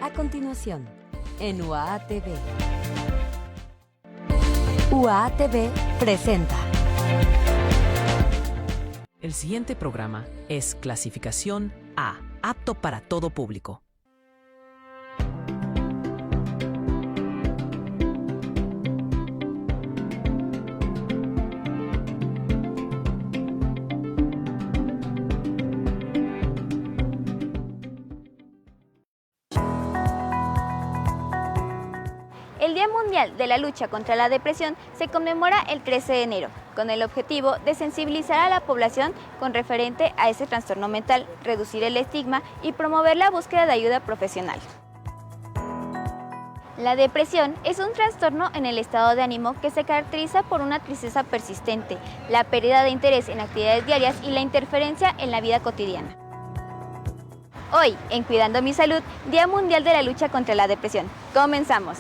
A continuación, en UAA TV. UAA TV presenta. El siguiente programa es clasificación A, apto para todo público. El Día Mundial de la Lucha contra la Depresión se conmemora el 13 de enero, con el objetivo de sensibilizar a la población con referente a ese trastorno mental, reducir el estigma y promover la búsqueda de ayuda profesional. La depresión es un trastorno en el estado de ánimo que se caracteriza por una tristeza persistente, la pérdida de interés en actividades diarias y la interferencia en la vida cotidiana. Hoy, en Cuidando mi Salud, Día Mundial de la Lucha contra la Depresión. ¡Comenzamos!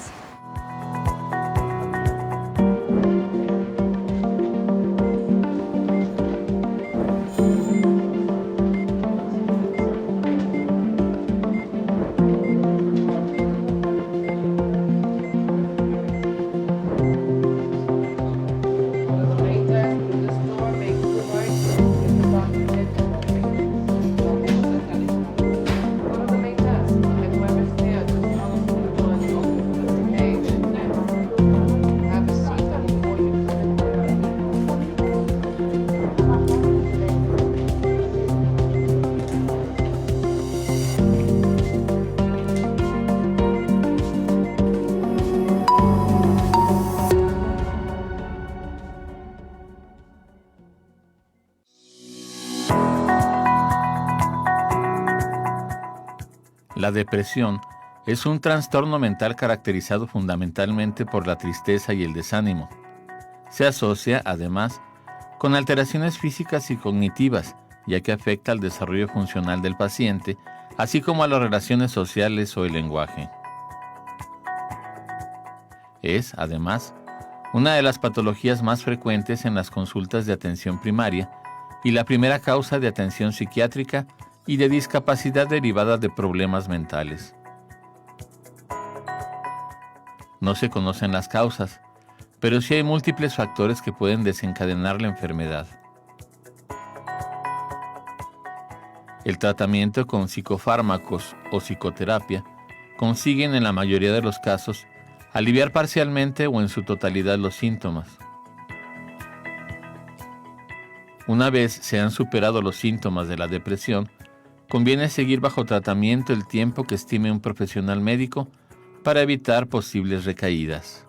La depresión es un trastorno mental caracterizado fundamentalmente por la tristeza y el desánimo. Se asocia, además, con alteraciones físicas y cognitivas, ya que afecta al desarrollo funcional del paciente, así como a las relaciones sociales o el lenguaje. Es, además, una de las patologías más frecuentes en las consultas de atención primaria y la primera causa de atención psiquiátrica y de discapacidad derivada de problemas mentales. No se conocen las causas, pero sí hay múltiples factores que pueden desencadenar la enfermedad. El tratamiento con psicofármacos o psicoterapia consiguen en la mayoría de los casos aliviar parcialmente o en su totalidad los síntomas. Una vez se han superado los síntomas de la depresión, conviene seguir bajo tratamiento el tiempo que estime un profesional médico para evitar posibles recaídas.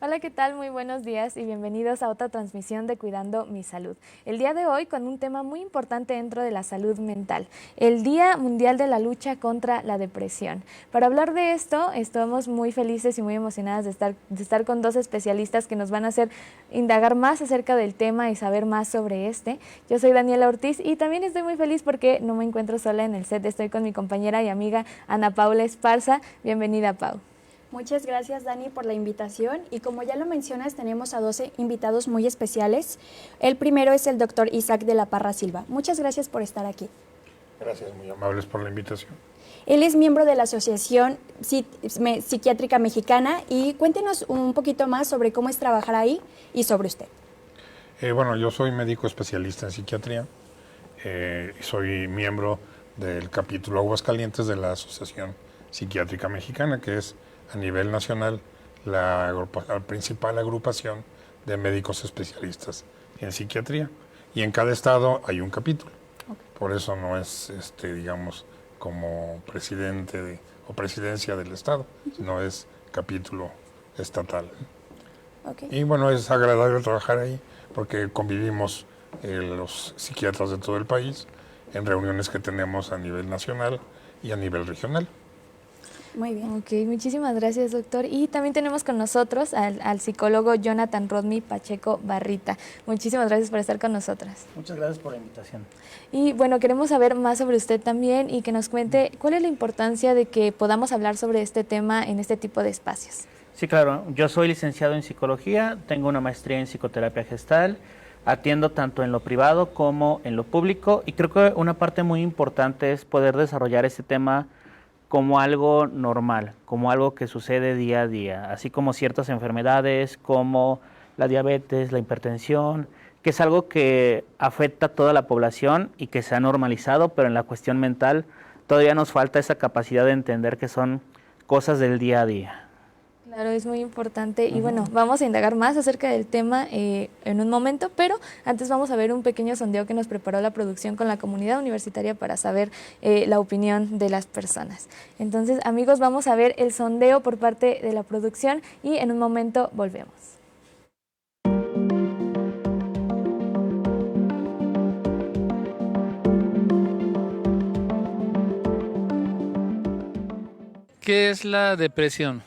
Hola, ¿qué tal? Muy buenos días y bienvenidos a otra transmisión de Cuidando mi Salud. El día de hoy con un tema muy importante dentro de la salud mental, el Día Mundial de la Lucha contra la Depresión. Para hablar de esto, estamos muy felices y muy emocionadas de estar con dos especialistas que nos van a hacer indagar más acerca del tema y saber más sobre este. Yo soy Daniela Ortiz y también estoy muy feliz porque no me encuentro sola en el set, estoy con mi compañera y amiga Ana Paula Esparza. Bienvenida, Pau. Muchas gracias, Dani, por la invitación y como ya lo mencionas, tenemos a 12 invitados muy especiales. El primero es el doctor Isaac de la Parra Silva. Muchas gracias por estar aquí. Gracias, muy amables por la invitación. Él es miembro de la Asociación Psiquiátrica Mexicana y cuéntenos un poquito más sobre cómo es trabajar ahí y sobre usted. Bueno, yo soy médico especialista en psiquiatría y soy miembro del capítulo Aguascalientes de la Asociación Psiquiátrica Mexicana, que es a nivel nacional la principal agrupación de médicos especialistas en psiquiatría. Y en cada estado hay un capítulo. Okay. Por eso no es, digamos, como presidente o presidencia del estado, no es capítulo estatal. Okay. Y bueno, es agradable trabajar ahí porque convivimos los psiquiatras de todo el país en reuniones que tenemos a nivel nacional y a nivel regional. Muy bien. Ok, muchísimas gracias, doctor. Y también tenemos con nosotros al psicólogo Jonathan Rodney Pacheco Barrita. Muchísimas gracias por estar con nosotras. Muchas gracias por la invitación. Y bueno, queremos saber más sobre usted también y que nos cuente cuál es la importancia de que podamos hablar sobre este tema en este tipo de espacios. Sí, claro. Yo soy licenciado en psicología, tengo una maestría en psicoterapia gestal, atiendo tanto en lo privado como en lo público y creo que una parte muy importante es poder desarrollar este tema como algo normal, como algo que sucede día a día, así como ciertas enfermedades como la diabetes, la hipertensión, que es algo que afecta a toda la población y que se ha normalizado, pero en la cuestión mental todavía nos falta esa capacidad de entender que son cosas del día a día. Claro, es muy importante y bueno, vamos a indagar más acerca del tema en un momento, pero antes vamos a ver un pequeño sondeo que nos preparó la producción con la comunidad universitaria para saber la opinión de las personas. Entonces, amigos, vamos a ver el sondeo por parte de la producción y en un momento volvemos. ¿Qué es la depresión?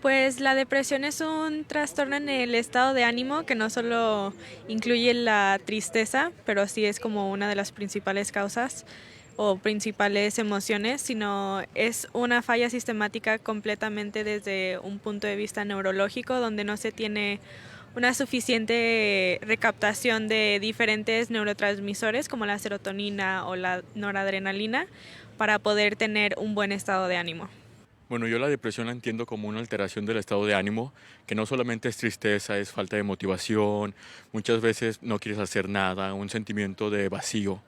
Pues la depresión es un trastorno en el estado de ánimo que no solo incluye la tristeza, pero sí es como una de las principales causas o principales emociones, sino es una falla sistemática completamente desde un punto de vista neurológico, donde no se tiene una suficiente recaptación de diferentes neurotransmisores como la serotonina o la noradrenalina para poder tener un buen estado de ánimo. Bueno, yo la depresión la entiendo como una alteración del estado de ánimo, que no solamente es tristeza, es falta de motivación, muchas veces no quieres hacer nada, un sentimiento de vacío,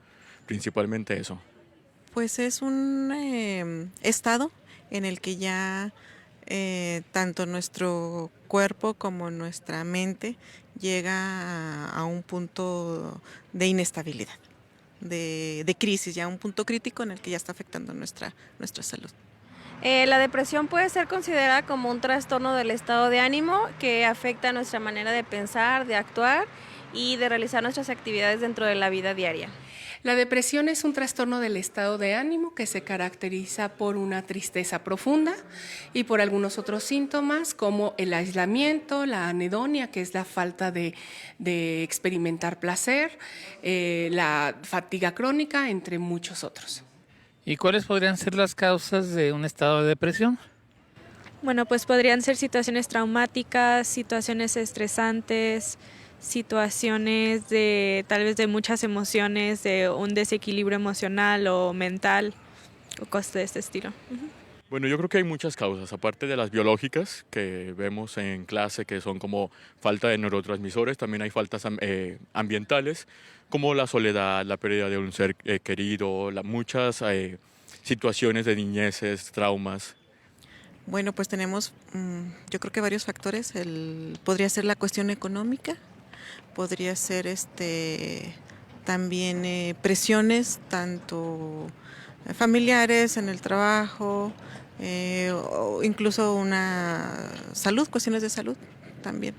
principalmente eso. Pues es un estado en el que ya tanto nuestro cuerpo como nuestra mente llega a un punto de inestabilidad, de crisis, ya un punto crítico en el que ya está afectando nuestra salud. La depresión puede ser considerada como un trastorno del estado de ánimo que afecta nuestra manera de pensar, de actuar y de realizar nuestras actividades dentro de la vida diaria. La depresión es un trastorno del estado de ánimo que se caracteriza por una tristeza profunda y por algunos otros síntomas como el aislamiento, la anedonia, que es la falta de experimentar placer, la fatiga crónica, entre muchos otros. ¿Y cuáles podrían ser las causas de un estado de depresión? Bueno, pues podrían ser situaciones traumáticas, situaciones estresantes, situaciones de tal vez de muchas emociones, de un desequilibrio emocional o mental o cosas de este estilo. Bueno, yo creo que hay muchas causas, aparte de las biológicas que vemos en clase, que son como falta de neurotransmisores, también hay faltas ambientales, como la soledad, la pérdida de un ser querido, muchas situaciones de niñeces, traumas. Bueno, pues tenemos yo creo que varios factores. Podría ser la cuestión económica, podría ser también presiones tanto familiares en el trabajo, o incluso cuestiones de salud también.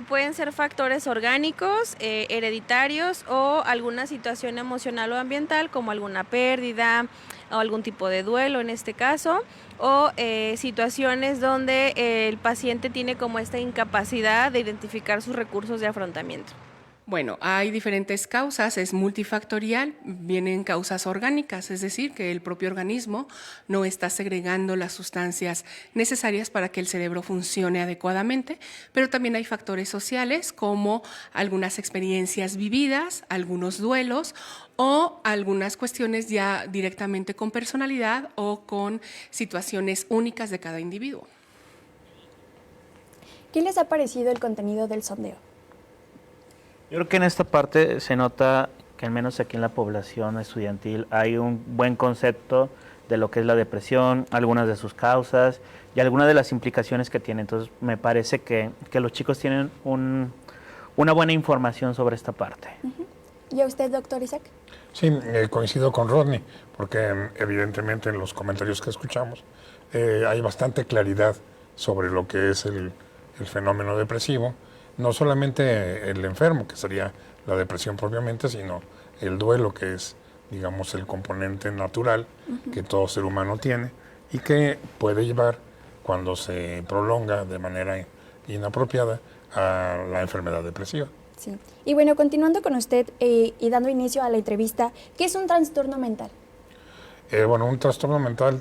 Pueden ser factores orgánicos, hereditarios o alguna situación emocional o ambiental como alguna pérdida o algún tipo de duelo en este caso, o situaciones donde el paciente tiene como esta incapacidad de identificar sus recursos de afrontamiento. Bueno, hay diferentes causas, es multifactorial, vienen causas orgánicas, es decir, que el propio organismo no está segregando las sustancias necesarias para que el cerebro funcione adecuadamente, pero también hay factores sociales como algunas experiencias vividas, algunos duelos o algunas cuestiones ya directamente con personalidad o con situaciones únicas de cada individuo. ¿Qué les ha parecido el contenido del sondeo? Yo creo que en esta parte se nota que al menos aquí en la población estudiantil hay un buen concepto de lo que es la depresión, algunas de sus causas y algunas de las implicaciones que tiene. Entonces me parece que los chicos tienen una buena información sobre esta parte. ¿Y a usted, doctor Isaac? Sí, coincido con Rodney, porque evidentemente en los comentarios que escuchamos hay bastante claridad sobre lo que es el fenómeno depresivo. No solamente el enfermo, que sería la depresión propiamente, sino el duelo, que es, digamos, el componente natural que todo ser humano tiene, y que puede llevar, cuando se prolonga de manera inapropiada, a la enfermedad depresiva. Sí. Y bueno, continuando con usted y dando inicio a la entrevista, ¿qué es un trastorno mental? Bueno, un trastorno mental,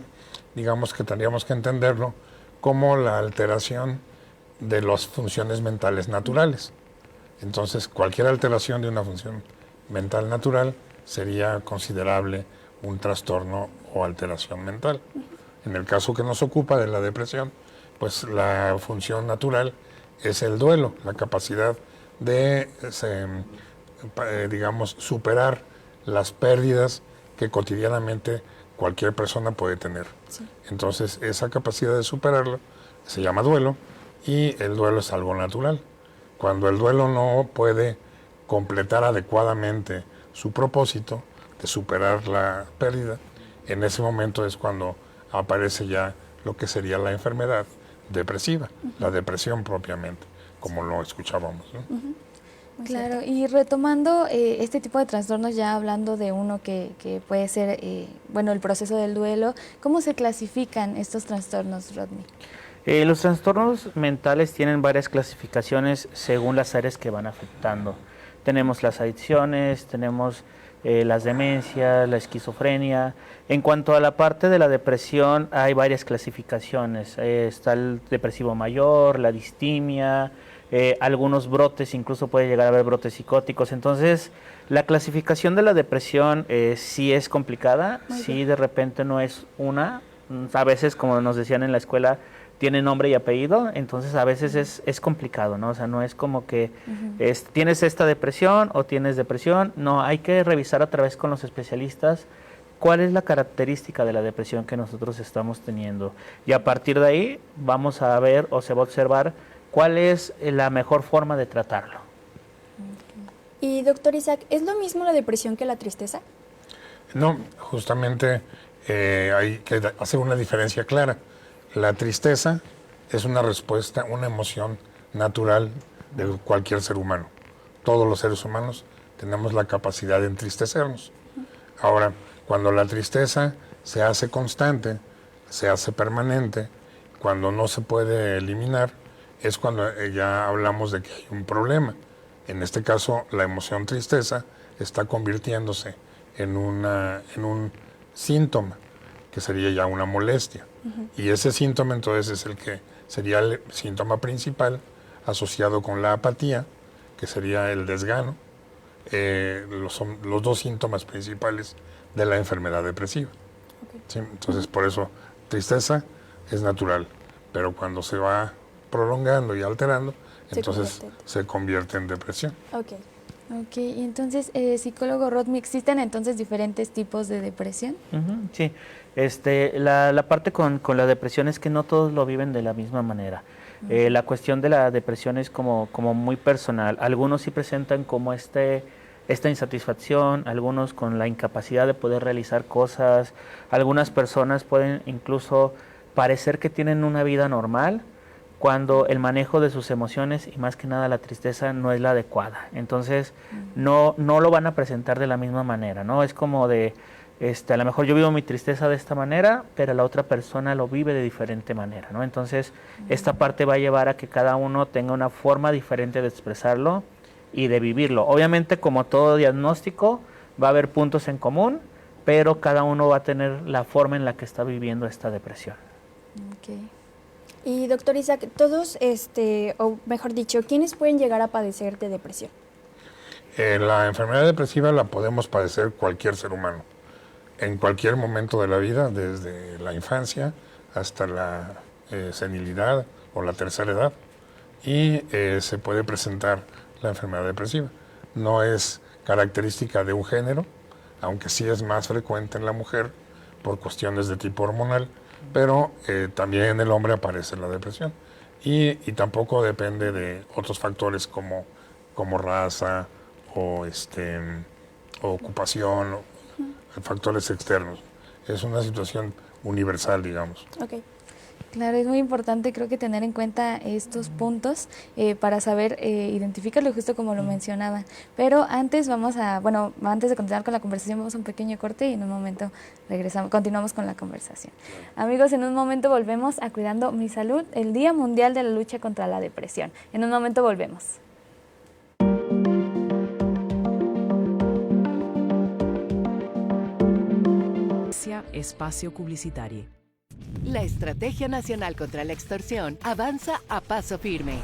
digamos que tendríamos que entenderlo como la alteración de las funciones mentales naturales. Entonces, cualquier alteración de una función mental natural sería considerable un trastorno o alteración mental. En el caso que nos ocupa de la depresión, pues la función natural es el duelo, la capacidad de, digamos, superar las pérdidas que cotidianamente cualquier persona puede tener. Sí. Entonces, esa capacidad de superarlo se llama duelo, y el duelo es algo natural. Cuando el duelo no puede completar adecuadamente su propósito de superar la pérdida, en ese momento es cuando aparece ya lo que sería la enfermedad depresiva, la depresión propiamente, como lo escuchábamos, ¿no? Claro, y retomando este tipo de trastornos, ya hablando de uno que puede ser, bueno, el proceso del duelo, ¿cómo se clasifican estos trastornos, Rodney? Los trastornos mentales tienen varias clasificaciones según las áreas que van afectando. Tenemos las adicciones, tenemos las demencias, la esquizofrenia. En cuanto a la parte de la depresión, hay varias clasificaciones. Está el depresivo mayor, la distimia, algunos brotes, incluso puede llegar a haber brotes psicóticos. Entonces, la clasificación de la depresión sí es complicada, sí de repente no es una. A veces, como nos decían en la escuela, tiene nombre y apellido, entonces a veces es complicado, ¿no? O sea, no es como que tienes esta depresión o tienes depresión, no, hay que revisar a través con los especialistas cuál es la característica de la depresión que nosotros estamos teniendo, y a partir de ahí vamos a ver o se va a observar cuál es la mejor forma de tratarlo. Y doctor Isaac, ¿es lo mismo la depresión que la tristeza? No, justamente hay que hacer una diferencia clara. La tristeza es una respuesta, una emoción natural de cualquier ser humano. Todos los seres humanos tenemos la capacidad de entristecernos. Ahora, cuando la tristeza se hace constante, se hace permanente, cuando no se puede eliminar, es cuando ya hablamos de que hay un problema. En este caso, la emoción tristeza está convirtiéndose en un síntoma, que sería ya una molestia. Y ese síntoma entonces es el que sería el síntoma principal asociado con la apatía, que sería el desgano. Son los dos síntomas principales de la enfermedad depresiva. ¿Sí? Entonces, por eso, tristeza es natural, pero cuando se va prolongando y alterando, entonces se convierte en depresión. Ok, y entonces, psicólogo Rodney, ¿existen entonces diferentes tipos de depresión? Sí, la parte con la depresión es que no todos lo viven de la misma manera. La cuestión de la depresión es como muy personal. Algunos sí presentan como esta insatisfacción, algunos con la incapacidad de poder realizar cosas, algunas personas pueden incluso parecer que tienen una vida normal, cuando el manejo de sus emociones y más que nada la tristeza no es la adecuada. Entonces no lo van a presentar de la misma manera, ¿no? Es como de, a lo mejor yo vivo mi tristeza de esta manera, pero la otra persona lo vive de diferente manera, ¿no? Entonces esta parte va a llevar a que cada uno tenga una forma diferente de expresarlo y de vivirlo. Obviamente, como todo diagnóstico, va a haber puntos en común, pero cada uno va a tener la forma en la que está viviendo esta depresión. Okay. Y doctor Isaac, todos, o mejor dicho, ¿quiénes pueden llegar a padecer de depresión? La enfermedad depresiva la podemos padecer cualquier ser humano, en cualquier momento de la vida, desde la infancia hasta la senilidad o la tercera edad, y se puede presentar la enfermedad depresiva. No es característica de un género, aunque sí es más frecuente en la mujer por cuestiones de tipo hormonal, pero también en el hombre aparece la depresión, y tampoco depende de otros factores como raza o ocupación, factores externos. Es una situación universal, digamos. Okay. Claro, es muy importante creo que tener en cuenta estos puntos para saber identificarlo, justo como lo mencionaban. Pero antes antes de continuar con la conversación, vamos a un pequeño corte y en un momento continuamos con la conversación. Amigos, en un momento volvemos a Cuidando mi Salud, el Día Mundial de la Lucha contra la Depresión. En un momento volvemos. Espacio publicitario. La Estrategia Nacional contra la Extorsión avanza a paso firme.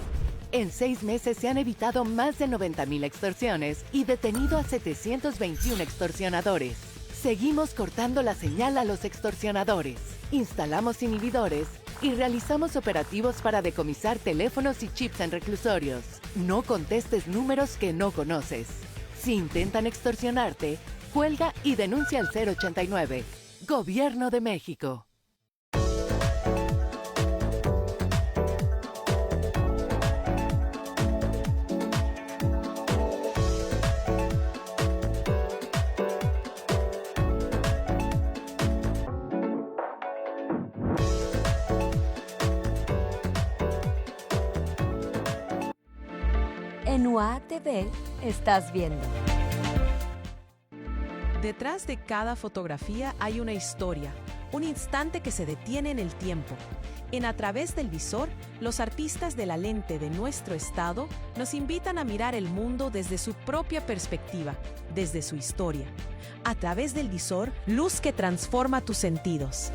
En 6 meses se han evitado más de 90,000 extorsiones y detenido a 721 extorsionadores. Seguimos cortando la señal a los extorsionadores. Instalamos inhibidores y realizamos operativos para decomisar teléfonos y chips en reclusorios. No contestes números que no conoces. Si intentan extorsionarte, cuelga y denuncia al 089. Gobierno de México. En UA TV estás viendo. Detrás de cada fotografía hay una historia, un instante que se detiene en el tiempo. En A Través del Visor, los artistas de la lente de nuestro estado nos invitan a mirar el mundo desde su propia perspectiva, desde su historia. A Través del Visor, luz que transforma tus sentidos.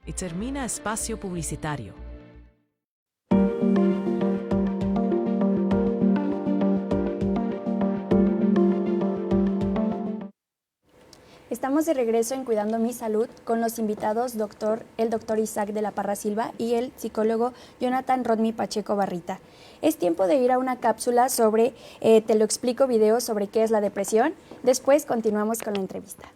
Y termina espacio publicitario. Estamos de regreso en Cuidando mi Salud con los invitados el doctor Isaac de la Parra Silva y el psicólogo Jonathan Rodmi Pacheco Barrita. Es tiempo de ir a una cápsula sobre, te lo explico, video sobre qué es la depresión. Después continuamos con la entrevista.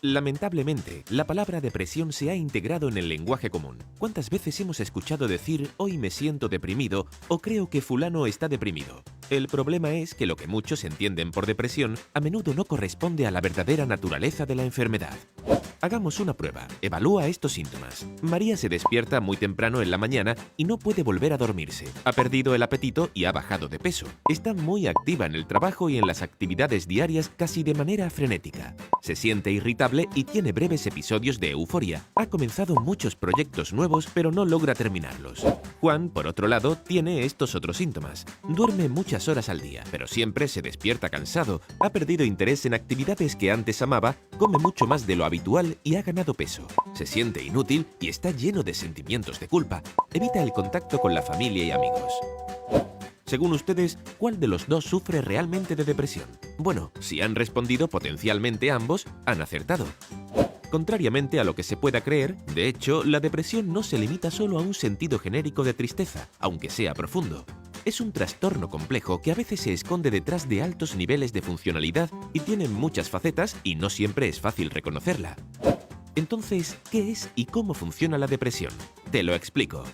Lamentablemente, la palabra depresión se ha integrado en el lenguaje común. ¿Cuántas veces hemos escuchado decir hoy me siento deprimido o creo que fulano está deprimido? El problema es que lo que muchos entienden por depresión a menudo no corresponde a la verdadera naturaleza de la enfermedad. Hagamos una prueba. Evalúa estos síntomas. María se despierta muy temprano en la mañana y no puede volver a dormirse. Ha perdido el apetito y ha bajado de peso. Está muy activa en el trabajo y en las actividades diarias casi de manera frenética. Se siente irritable y tiene breves episodios de euforia. Ha comenzado muchos proyectos nuevos pero no logra terminarlos. Juan, por otro lado, tiene estos otros síntomas. Duerme muchas horas al día, pero siempre se despierta cansado. Ha perdido interés en actividades que antes amaba, come mucho más de lo habitual y ha ganado peso. Se siente inútil y está lleno de sentimientos de culpa. Evita el contacto con la familia y amigos. Según ustedes, ¿cuál de los dos sufre realmente de depresión? Bueno, si han respondido potencialmente ambos, han acertado. Contrariamente a lo que se pueda creer, de hecho, la depresión no se limita solo a un sentido genérico de tristeza, aunque sea profundo. Es un trastorno complejo que a veces se esconde detrás de altos niveles de funcionalidad y tiene muchas facetas y no siempre es fácil reconocerla. Entonces, ¿qué es y cómo funciona la depresión? Te lo explico.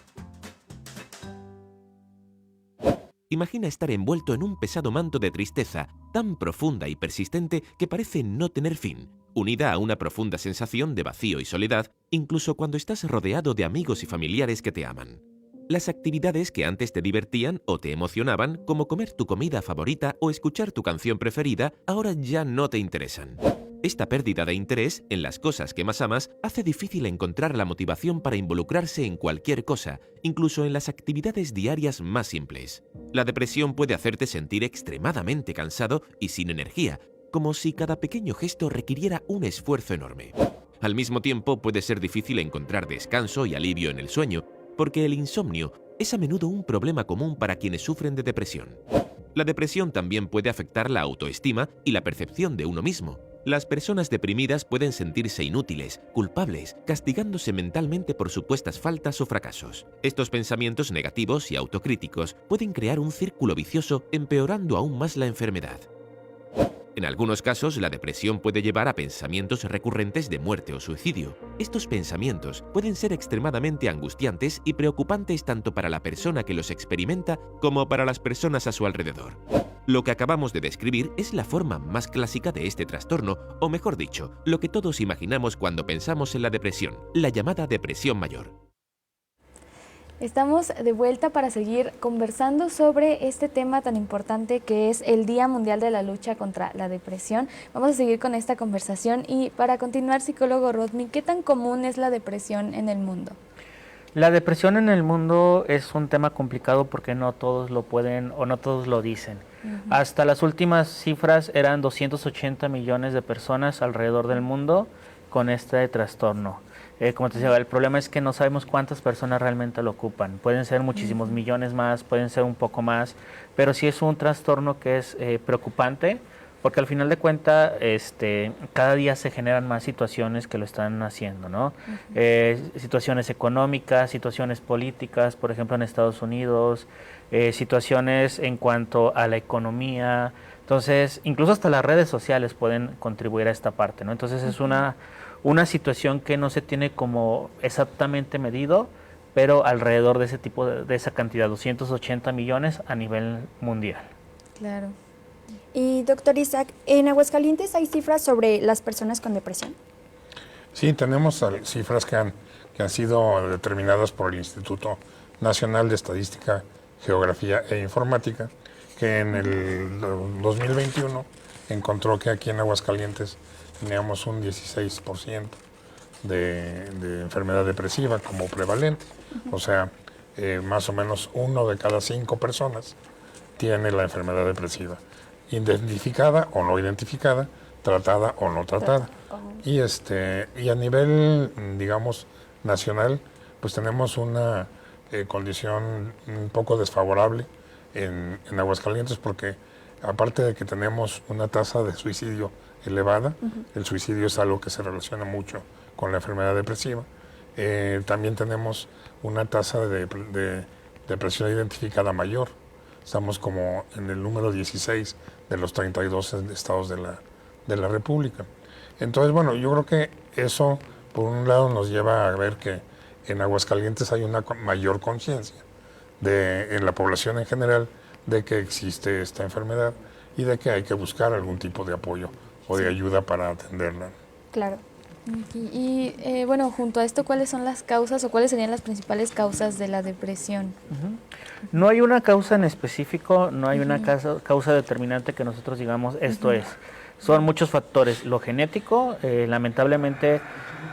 Imagina estar envuelto en un pesado manto de tristeza tan profunda y persistente que parece no tener fin, unida a una profunda sensación de vacío y soledad, incluso cuando estás rodeado de amigos y familiares que te aman. Las actividades que antes te divertían o te emocionaban, como comer tu comida favorita o escuchar tu canción preferida, ahora ya no te interesan. Esta pérdida de interés en las cosas que más amas hace difícil encontrar la motivación para involucrarse en cualquier cosa, incluso en las actividades diarias más simples. La depresión puede hacerte sentir extremadamente cansado y sin energía, como si cada pequeño gesto requiriera un esfuerzo enorme. Al mismo tiempo, puede ser difícil encontrar descanso y alivio en el sueño, porque el insomnio es a menudo un problema común para quienes sufren de depresión. La depresión también puede afectar la autoestima y la percepción de uno mismo. Las personas deprimidas pueden sentirse inútiles, culpables, castigándose mentalmente por supuestas faltas o fracasos. Estos pensamientos negativos y autocríticos pueden crear un círculo vicioso, empeorando aún más la enfermedad. En algunos casos, la depresión puede llevar a pensamientos recurrentes de muerte o suicidio. Estos pensamientos pueden ser extremadamente angustiantes y preocupantes tanto para la persona que los experimenta como para las personas a su alrededor. Lo que acabamos de describir es la forma más clásica de este trastorno, o mejor dicho, lo que todos imaginamos cuando pensamos en la depresión, la llamada depresión mayor. Estamos de vuelta para seguir conversando sobre este tema tan importante que es el Día Mundial de la Lucha contra la Depresión. Vamos a seguir con esta conversación y para continuar, psicólogo Rodney, ¿qué tan común es la depresión en el mundo? La depresión en el mundo es un tema complicado porque no todos lo pueden o no todos lo dicen. Hasta las últimas cifras eran 280 millones de personas alrededor del mundo con este trastorno. Como te decía, el problema es que no sabemos cuántas personas realmente lo ocupan. Pueden ser muchísimos millones más, pueden ser un poco más, pero sí es un trastorno que es preocupante porque al final de cuentas cada día se generan más situaciones que lo están haciendo, ¿no? Situaciones económicas, situaciones políticas, por ejemplo en Estados Unidos, situaciones en cuanto a la economía. Entonces, incluso hasta las redes sociales pueden contribuir a esta parte, ¿no? Entonces es una situación que no se tiene como exactamente medido, pero alrededor de ese tipo de esa cantidad, 280 millones a nivel mundial. Claro. Y doctor Isaac, ¿en Aguascalientes hay cifras sobre las personas con depresión? Sí, tenemos cifras que han sido determinadas por el Instituto Nacional de Estadística, Geografía e Informática, que en el 2021 encontró que aquí en Aguascalientes teníamos un 16% de enfermedad depresiva como prevalente. O sea, más o menos 1 de cada 5 personas tiene la enfermedad depresiva, identificada o no identificada, tratada o no tratada. Y a nivel, digamos, nacional, pues tenemos una condición un poco desfavorable en Aguascalientes, porque aparte de que tenemos una tasa de suicidio elevada, el suicidio es algo que se relaciona mucho con la enfermedad depresiva, también tenemos una tasa de depresión identificada mayor. Estamos como en el número 16 de los 32 estados de la República. Entonces, bueno, yo creo que eso, por un lado, nos lleva a ver que en Aguascalientes hay una mayor conciencia en la población en general de que existe esta enfermedad y de que hay que buscar algún tipo de apoyo o de ayuda para atenderla. Claro. Y bueno, junto a esto, ¿cuáles son las causas o cuáles serían las principales causas de la depresión? No hay una causa en específico, no hay una causa determinante que nosotros digamos esto es. Son muchos factores. Lo genético, lamentablemente,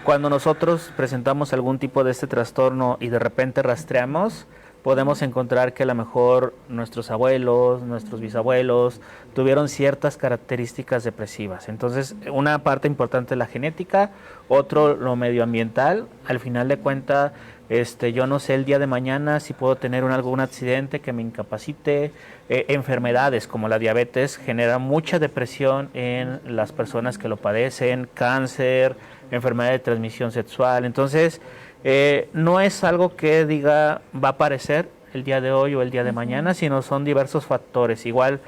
cuando nosotros presentamos algún tipo de este trastorno y de repente rastreamos, podemos encontrar que a lo mejor nuestros abuelos, nuestros bisabuelos tuvieron ciertas características depresivas. Entonces, una parte importante es la genética, otro lo medioambiental. Al final de cuentas, yo no sé el día de mañana si puedo tener algún accidente que me incapacite. Enfermedades como la diabetes generan mucha depresión en las personas que lo padecen, cáncer, enfermedad de transmisión sexual. Entonces, no es algo que diga va a aparecer el día de hoy o el día de mañana, sino son diversos factores. Igual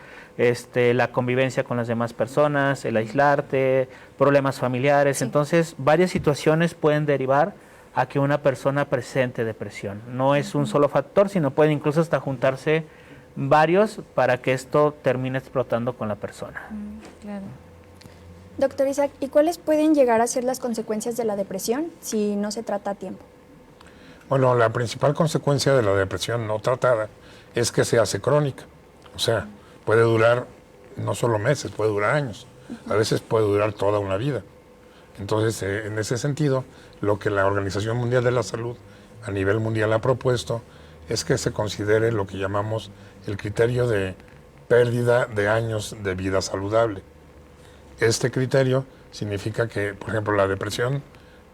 la convivencia con las demás personas, el aislarte, problemas familiares. Entonces, varias situaciones pueden derivar a que una persona presente depresión. No es un solo factor, sino pueden incluso hasta juntarse varios para que esto termine explotando con la persona. Claro. Doctor Isaac, ¿y cuáles pueden llegar a ser las consecuencias de la depresión si no se trata a tiempo? Bueno, la principal consecuencia de la depresión no tratada es que se hace crónica. O sea, puede durar no solo meses, puede durar años. a veces puede durar toda una vida. Entonces, en ese sentido, lo que la Organización Mundial de la Salud a nivel mundial ha propuesto es que se considere lo que llamamos el criterio de pérdida de años de vida saludable. Este criterio significa que, por ejemplo, la depresión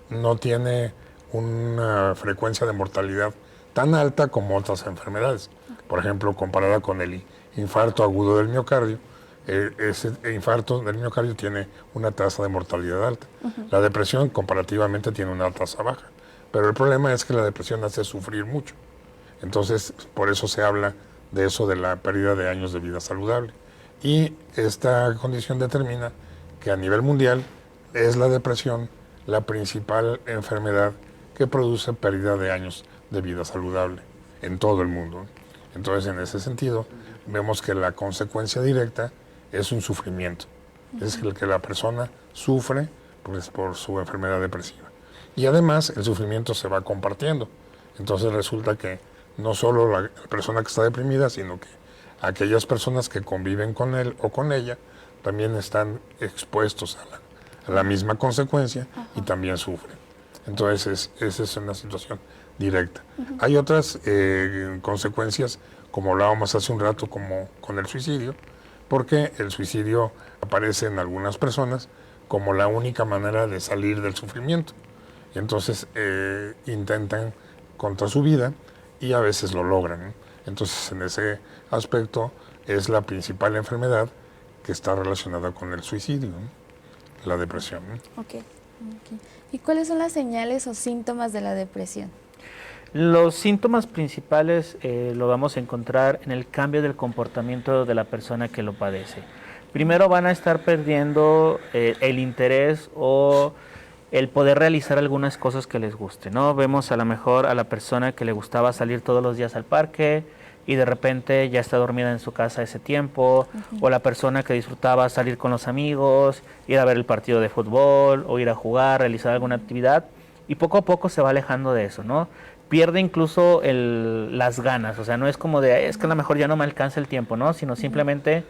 no tiene una frecuencia de mortalidad tan alta como otras enfermedades. Por ejemplo, comparada con el infarto agudo del miocardio, ese infarto del miocardio tiene una tasa de mortalidad alta. La depresión comparativamente tiene una tasa baja. Pero el problema es que la depresión hace sufrir mucho. Entonces, por eso se habla de eso, de la pérdida de años de vida saludable. Y esta condición determina que a nivel mundial es la depresión la principal enfermedad que produce pérdida de años de vida saludable en todo el mundo. Entonces, en ese sentido, vemos que la consecuencia directa es un sufrimiento. Es el que la persona sufre pues, por su enfermedad depresiva. Y además, el sufrimiento se va compartiendo. Entonces, resulta que no solo la persona que está deprimida, sino que aquellas personas que conviven con él o con ella también están expuestos a la misma consecuencia y también sufren. Entonces, esa es una situación directa. Hay otras consecuencias, como hablábamos hace un rato, como con el suicidio, porque el suicidio aparece en algunas personas como la única manera de salir del sufrimiento. Y entonces intentan contra su vida y a veces lo logran, ¿no? Entonces, en ese aspecto es la principal enfermedad que está relacionada con el suicidio, ¿no? La depresión, ¿no? Okay. ¿Y cuáles son las señales o síntomas de la depresión? Los síntomas principales lo vamos a encontrar en el cambio del comportamiento de la persona que lo padece. Primero van a estar perdiendo el interés o el poder realizar algunas cosas que les guste, ¿no? Vemos a lo mejor a la persona que le gustaba salir todos los días al parque y de repente ya está dormida en su casa ese tiempo, o la persona que disfrutaba salir con los amigos, ir a ver el partido de fútbol o ir a jugar, realizar alguna actividad, y poco a poco se va alejando de eso, ¿no? Pierde incluso las ganas, o sea, no es como de, es que a lo mejor ya no me alcanza el tiempo, ¿no? Sino simplemente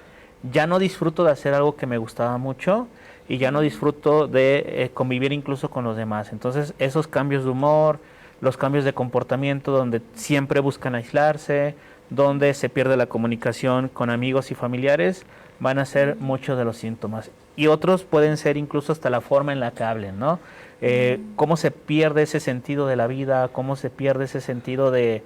ya no disfruto de hacer algo que me gustaba mucho y ya no disfruto de convivir incluso con los demás. Entonces, esos cambios de humor, los cambios de comportamiento donde siempre buscan aislarse, donde se pierde la comunicación con amigos y familiares, van a ser muchos de los síntomas. Y otros pueden ser incluso hasta la forma en la que hablen, ¿no? Cómo se pierde ese sentido de la vida, cómo se pierde ese sentido de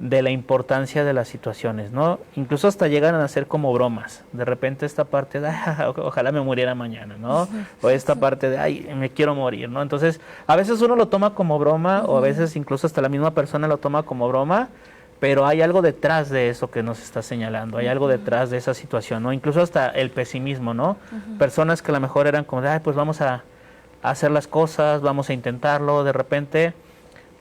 la importancia de las situaciones, ¿no? Incluso hasta llegan a ser como bromas. De repente esta parte de, ojalá me muriera mañana, ¿no? O esta parte de, ay, me quiero morir, ¿no? Entonces, a veces uno lo toma como broma, o a veces incluso hasta la misma persona lo toma como broma, pero hay algo detrás de eso que nos está señalando, hay algo detrás de esa situación, ¿no? Incluso hasta el pesimismo, ¿no? Personas que a lo mejor eran como de, ay, pues vamos a hacer las cosas, vamos a intentarlo, de repente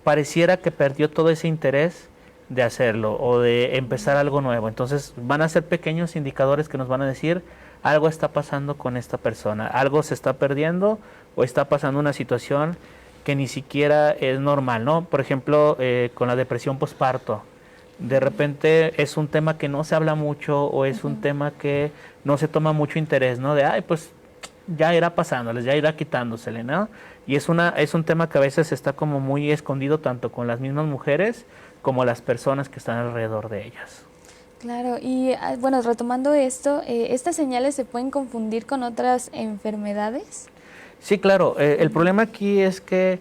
pareciera que perdió todo ese interés de hacerlo o de empezar algo nuevo. Entonces van a ser pequeños indicadores que nos van a decir algo está pasando con esta persona, algo se está perdiendo o está pasando una situación que ni siquiera es normal, ¿no? Por ejemplo, con la depresión postparto, de repente es un tema que no se habla mucho o es un tema que no se toma mucho interés, ¿no? De, ay, pues ya irá pasándoles, ya irá quitándosele, ¿no? Y es un tema que a veces está como muy escondido tanto con las mismas mujeres como las personas que están alrededor de ellas. Claro, y bueno, retomando esto, ¿estas señales se pueden confundir con otras enfermedades? Sí, claro. El problema aquí es que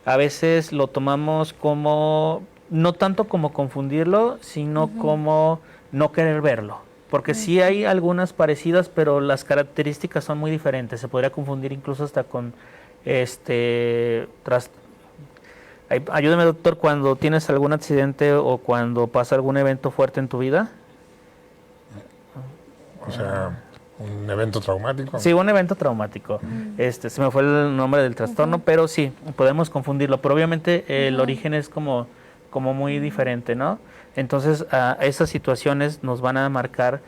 a veces lo tomamos como, no tanto como confundirlo, sino como no querer verlo. Porque sí hay algunas parecidas, pero las características son muy diferentes. Se podría confundir incluso hasta con ayúdame, doctor, cuando tienes algún accidente o cuando pasa algún evento fuerte en tu vida. O sea, un evento traumático. Sí, un evento traumático. Se me fue el nombre del trastorno, pero sí, podemos confundirlo. Pero obviamente el origen es como muy diferente, ¿no? Entonces, esas situaciones nos van a marcar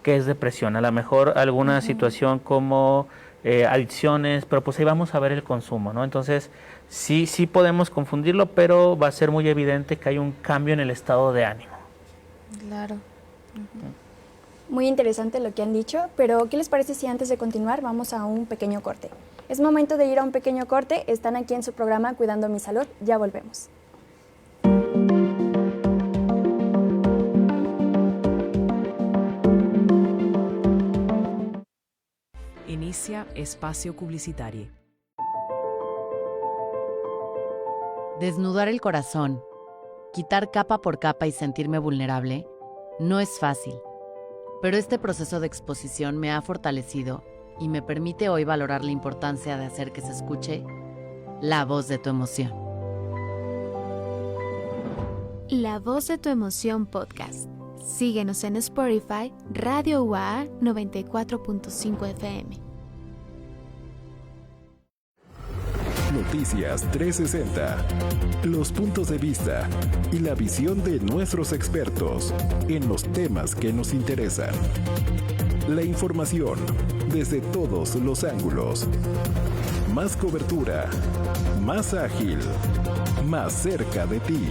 qué es depresión. A lo mejor alguna situación como adicciones, pero pues ahí vamos a ver el consumo, ¿no? Entonces, sí podemos confundirlo, pero va a ser muy evidente que hay un cambio en el estado de ánimo. Claro. Muy interesante lo que han dicho, pero ¿qué les parece si antes de continuar vamos a un pequeño corte? Es momento de ir a un pequeño corte, están aquí en su programa Cuidando mi Salud, ya volvemos. Inicia espacio publicitario. Desnudar el corazón, quitar capa por capa y sentirme vulnerable, no es fácil. Pero este proceso de exposición me ha fortalecido y me permite hoy valorar la importancia de hacer que se escuche la voz de tu emoción. La Voz de tu Emoción Podcast. Síguenos en Spotify, Radio UA 94.5 FM. Noticias 360. Los puntos de vista y la visión de nuestros expertos en los temas que nos interesan. La información desde todos los ángulos. Más cobertura, más ágil, más cerca de ti.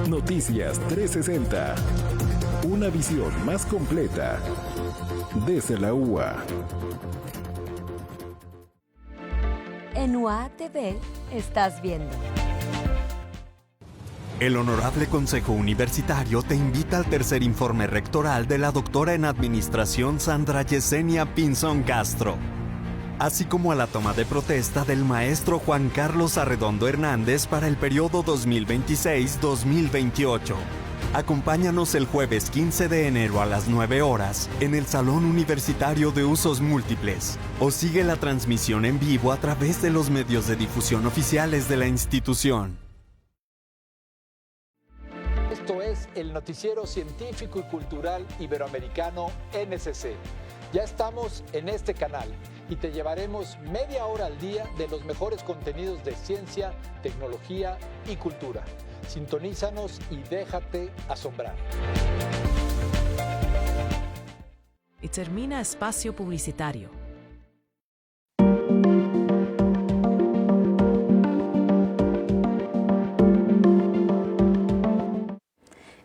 Noticias 360. Una visión más completa desde la UA. En UA TV estás viendo. El Honorable Consejo Universitario te invita al tercer informe rectoral de la doctora en Administración Sandra Yesenia Pinzón Castro, así como a la toma de protesta del maestro Juan Carlos Arredondo Hernández para el periodo 2026-2028. Acompáñanos el jueves 15 de enero a las 9 horas en el Salón Universitario de Usos Múltiples o sigue la transmisión en vivo a través de los medios de difusión oficiales de la institución. Esto es el noticiero científico y cultural iberoamericano NSC. Ya estamos en este canal y te llevaremos media hora al día de los mejores contenidos de ciencia, tecnología y cultura. Sintonízanos y déjate asombrar. Y termina espacio publicitario.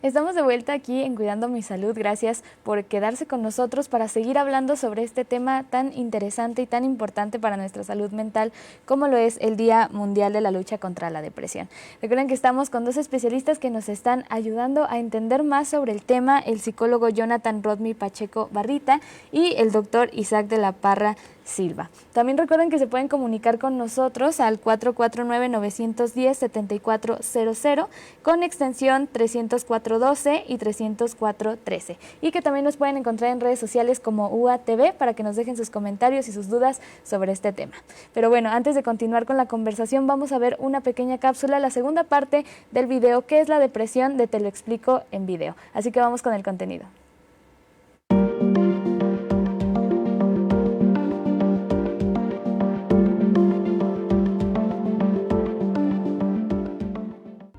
Estamos de vuelta aquí en Cuidando mi Salud. Gracias por quedarse con nosotros para seguir hablando sobre este tema tan interesante y tan importante para nuestra salud mental como lo es el Día Mundial de la Lucha contra la Depresión. Recuerden que estamos con dos especialistas que nos están ayudando a entender más sobre el tema, el psicólogo Jonathan Rodmi Pacheco Barrita y el doctor Isaac de la Parra Silva. También recuerden que se pueden comunicar con nosotros al 449-910-7400 con extensión 30412 y 30413 y que también nos pueden encontrar en redes sociales como UATV para que nos dejen sus comentarios y sus dudas sobre este tema. Pero bueno, antes de continuar con la conversación vamos a ver una pequeña cápsula, la segunda parte del video, ¿qué es la depresión? De Te lo explico en video. Así que vamos con el contenido.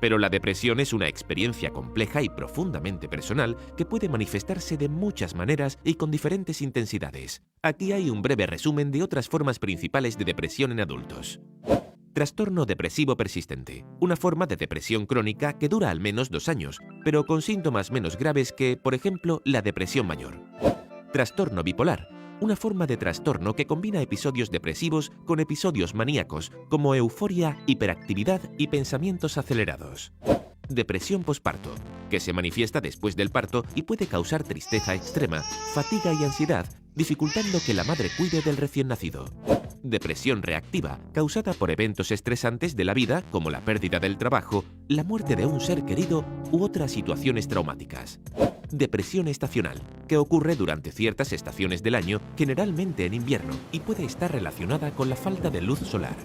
Pero la depresión es una experiencia compleja y profundamente personal que puede manifestarse de muchas maneras y con diferentes intensidades. Aquí hay un breve resumen de otras formas principales de depresión en adultos. Trastorno depresivo persistente, una forma de depresión crónica que dura al menos 2 años, pero con síntomas menos graves que, por ejemplo, la depresión mayor. Trastorno bipolar, una forma de trastorno que combina episodios depresivos con episodios maníacos, como euforia, hiperactividad y pensamientos acelerados. Depresión posparto, que se manifiesta después del parto y puede causar tristeza extrema, fatiga y ansiedad, dificultando que la madre cuide del recién nacido. Depresión reactiva, causada por eventos estresantes de la vida, como la pérdida del trabajo, la muerte de un ser querido u otras situaciones traumáticas. Depresión estacional, que ocurre durante ciertas estaciones del año, generalmente en invierno, y puede estar relacionada con la falta de luz solar.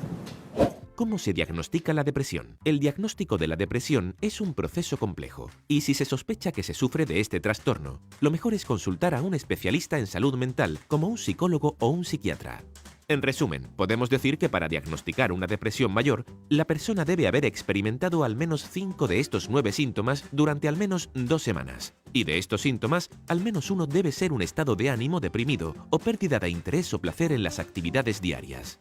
¿Cómo se diagnostica la depresión? El diagnóstico de la depresión es un proceso complejo, y si se sospecha que se sufre de este trastorno, lo mejor es consultar a un especialista en salud mental, como un psicólogo o un psiquiatra. En resumen, podemos decir que para diagnosticar una depresión mayor, la persona debe haber experimentado al menos 5 de estos 9 síntomas durante al menos 2 semanas. Y de estos síntomas, al menos uno debe ser un estado de ánimo deprimido o pérdida de interés o placer en las actividades diarias.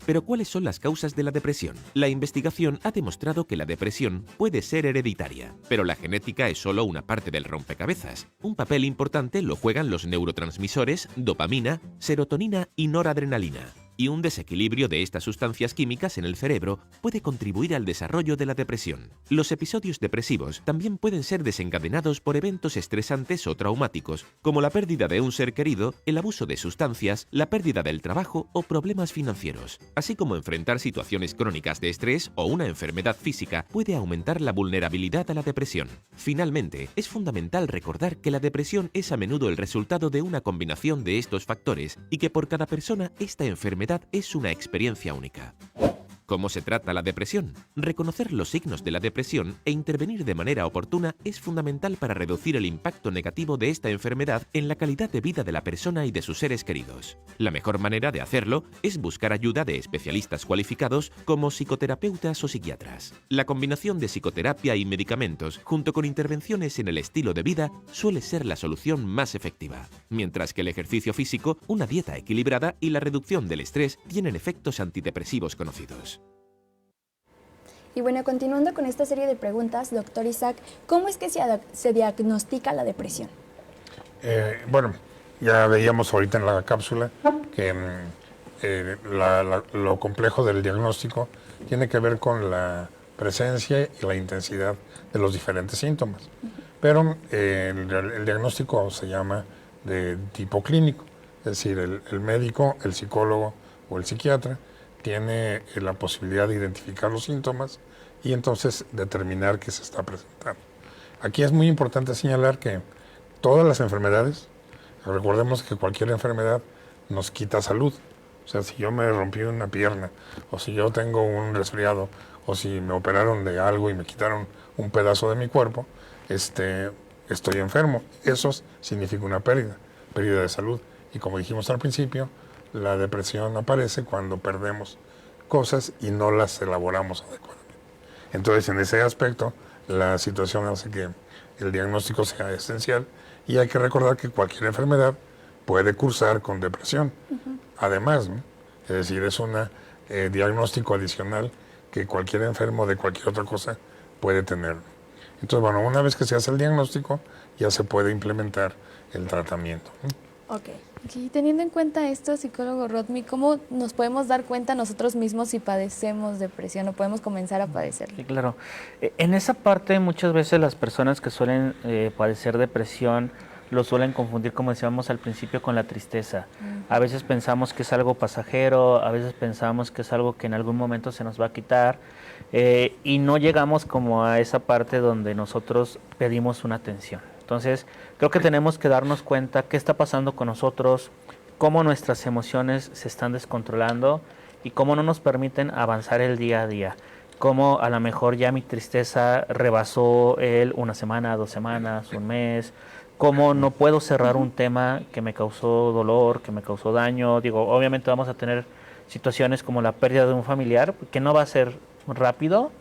Pero ¿cuáles son las causas de la depresión? La investigación ha demostrado que la depresión puede ser hereditaria, pero la genética es solo una parte del rompecabezas. Un papel importante lo juegan los neurotransmisores dopamina, serotonina y noradrenalina. Y un desequilibrio de estas sustancias químicas en el cerebro puede contribuir al desarrollo de la depresión. Los episodios depresivos también pueden ser desencadenados por eventos estresantes o traumáticos, como la pérdida de un ser querido, el abuso de sustancias, la pérdida del trabajo o problemas financieros. Así como enfrentar situaciones crónicas de estrés o una enfermedad física puede aumentar la vulnerabilidad a la depresión. Finalmente, es fundamental recordar que la depresión es a menudo el resultado de una combinación de estos factores y que por cada persona esta enfermedad es una experiencia única. ¿Cómo se trata la depresión? Reconocer los signos de la depresión e intervenir de manera oportuna es fundamental para reducir el impacto negativo de esta enfermedad en la calidad de vida de la persona y de sus seres queridos. La mejor manera de hacerlo es buscar ayuda de especialistas cualificados como psicoterapeutas o psiquiatras. La combinación de psicoterapia y medicamentos, junto con intervenciones en el estilo de vida, suele ser la solución más efectiva. Mientras que el ejercicio físico, una dieta equilibrada y la reducción del estrés tienen efectos antidepresivos conocidos. Y bueno, continuando con esta serie de preguntas, doctor Isaac, ¿cómo es que se diagnostica la depresión? Bueno, ya veíamos ahorita en la cápsula que lo complejo del diagnóstico tiene que ver con la presencia y la intensidad de los diferentes síntomas. Pero el diagnóstico se llama de tipo clínico, es decir, el médico, el psicólogo o el psiquiatra tiene la posibilidad de identificar los síntomas y entonces determinar qué se está presentando. Aquí es muy importante señalar que todas las enfermedades, recordemos que cualquier enfermedad nos quita salud. O sea, si yo me rompí una pierna, o si yo tengo un resfriado, o si me operaron de algo y me quitaron un pedazo de mi cuerpo, estoy enfermo. Eso significa una pérdida de salud. Y como dijimos al principio, la depresión aparece cuando perdemos cosas y no las elaboramos adecuadamente. Entonces, en ese aspecto, la situación hace que el diagnóstico sea esencial y hay que recordar que cualquier enfermedad puede cursar con depresión. Además, ¿no? Es decir, es un diagnóstico adicional que cualquier enfermo de cualquier otra cosa puede tener. Entonces, bueno, una vez que se hace el diagnóstico, ya se puede implementar el tratamiento. Ok. Y teniendo en cuenta esto, psicólogo Rodmi, ¿cómo nos podemos dar cuenta nosotros mismos si padecemos depresión o podemos comenzar a padecerlo? Sí, claro. En esa parte muchas veces las personas que suelen padecer depresión lo suelen confundir, como decíamos al principio, con la tristeza. A veces pensamos que es algo pasajero, a veces pensamos que es algo que en algún momento se nos va a quitar y no llegamos como a esa parte donde nosotros pedimos una atención. Entonces, creo que tenemos que darnos cuenta qué está pasando con nosotros, cómo nuestras emociones se están descontrolando y cómo no nos permiten avanzar el día a día. Cómo a lo mejor ya mi tristeza rebasó una semana, 2 semanas, un mes. Cómo no puedo cerrar un tema que me causó dolor, que me causó daño. Digo, obviamente vamos a tener situaciones como la pérdida de un familiar, que no va a ser rápido,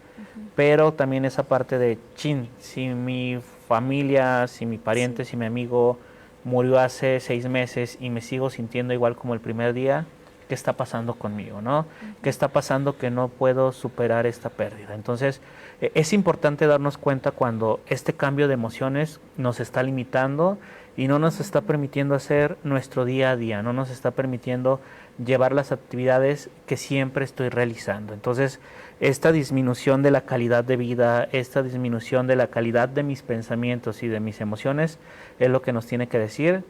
pero también esa parte de, si mi familia, si mi pariente, si mi amigo murió hace 6 meses y me sigo sintiendo igual como el primer día, ¿qué está pasando conmigo, no? ¿Qué está pasando que no puedo superar esta pérdida? Entonces, es importante darnos cuenta cuando este cambio de emociones nos está limitando y no nos está permitiendo hacer nuestro día a día, no nos está permitiendo llevar las actividades que siempre estoy realizando. Entonces, esta disminución de la calidad de vida, esta disminución de la calidad de mis pensamientos y de mis emociones es lo que nos tiene que decir,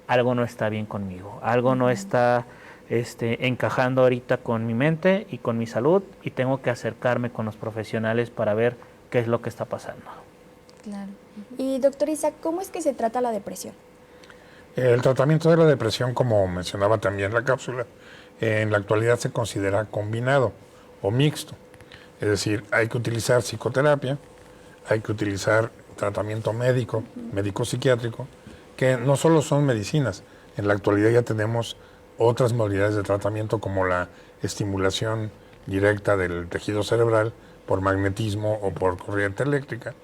algo no está bien conmigo, algo no está encajando ahorita con mi mente y con mi salud y tengo que acercarme con los profesionales para ver qué es lo que está pasando. Claro. Y doctor Isaac, ¿cómo es que se trata la depresión? El tratamiento de la depresión, como mencionaba también la cápsula, en la actualidad se considera combinado o mixto. Es decir, hay que utilizar psicoterapia, hay que utilizar tratamiento médico psiquiátrico, que no solo son medicinas. En la actualidad ya tenemos otras modalidades de tratamiento como la estimulación directa del tejido cerebral por magnetismo o por corriente eléctrica.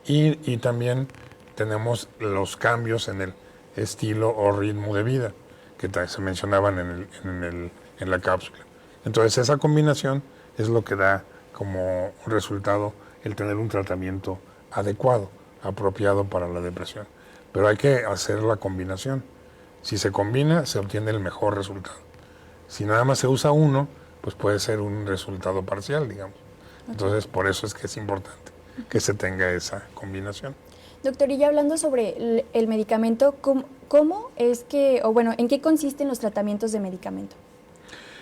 Y también tenemos los cambios en el estilo o ritmo de vida que se mencionaban en la cápsula. Entonces esa combinación es lo que da como resultado el tener un tratamiento adecuado, apropiado para la depresión. Pero hay que hacer la combinación. Si se combina, se obtiene el mejor resultado. Si nada más se usa uno, pues puede ser un resultado parcial, digamos. Entonces, por eso es que es importante que se tenga esa combinación. Doctor, y ya hablando sobre el medicamento, ¿cómo es que, o bueno, en qué consisten los tratamientos de medicamento?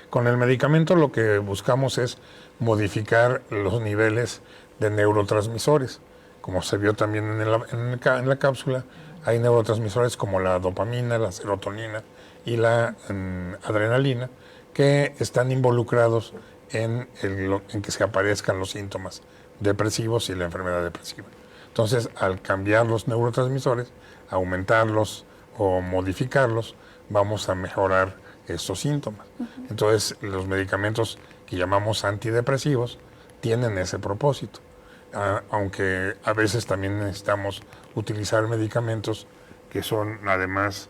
Con el medicamento lo que buscamos es modificar los niveles de neurotransmisores. Como se vio también en la cápsula, hay neurotransmisores como la dopamina, la serotonina y la adrenalina que están involucrados en que se aparezcan los síntomas depresivos y la enfermedad depresiva. Entonces, al cambiar los neurotransmisores, aumentarlos o modificarlos, vamos a mejorar estos síntomas. Entonces, los medicamentos que llamamos antidepresivos tienen ese propósito. Aunque a veces también necesitamos utilizar medicamentos que son además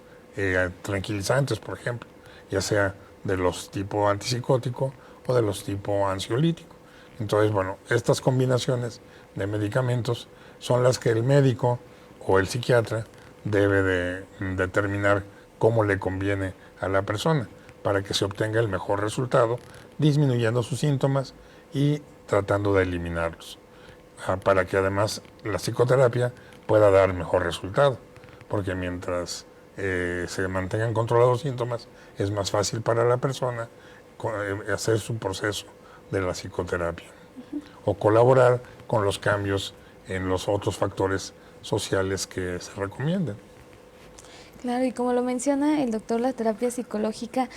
tranquilizantes, por ejemplo, ya sea de los tipo antipsicótico o de los tipo ansiolítico. Entonces, bueno, estas combinaciones de medicamentos son las que el médico o el psiquiatra debe de determinar cómo le conviene a la persona para que se obtenga el mejor resultado, disminuyendo sus síntomas y tratando de eliminarlos, para que además la psicoterapia pueda dar mejor resultado, porque mientras se mantengan controlados los síntomas, es más fácil para la persona hacer su proceso de la psicoterapia o colaborar con los cambios en los otros factores sociales que se recomienden. Claro, y como lo menciona el doctor, la terapia psicológica,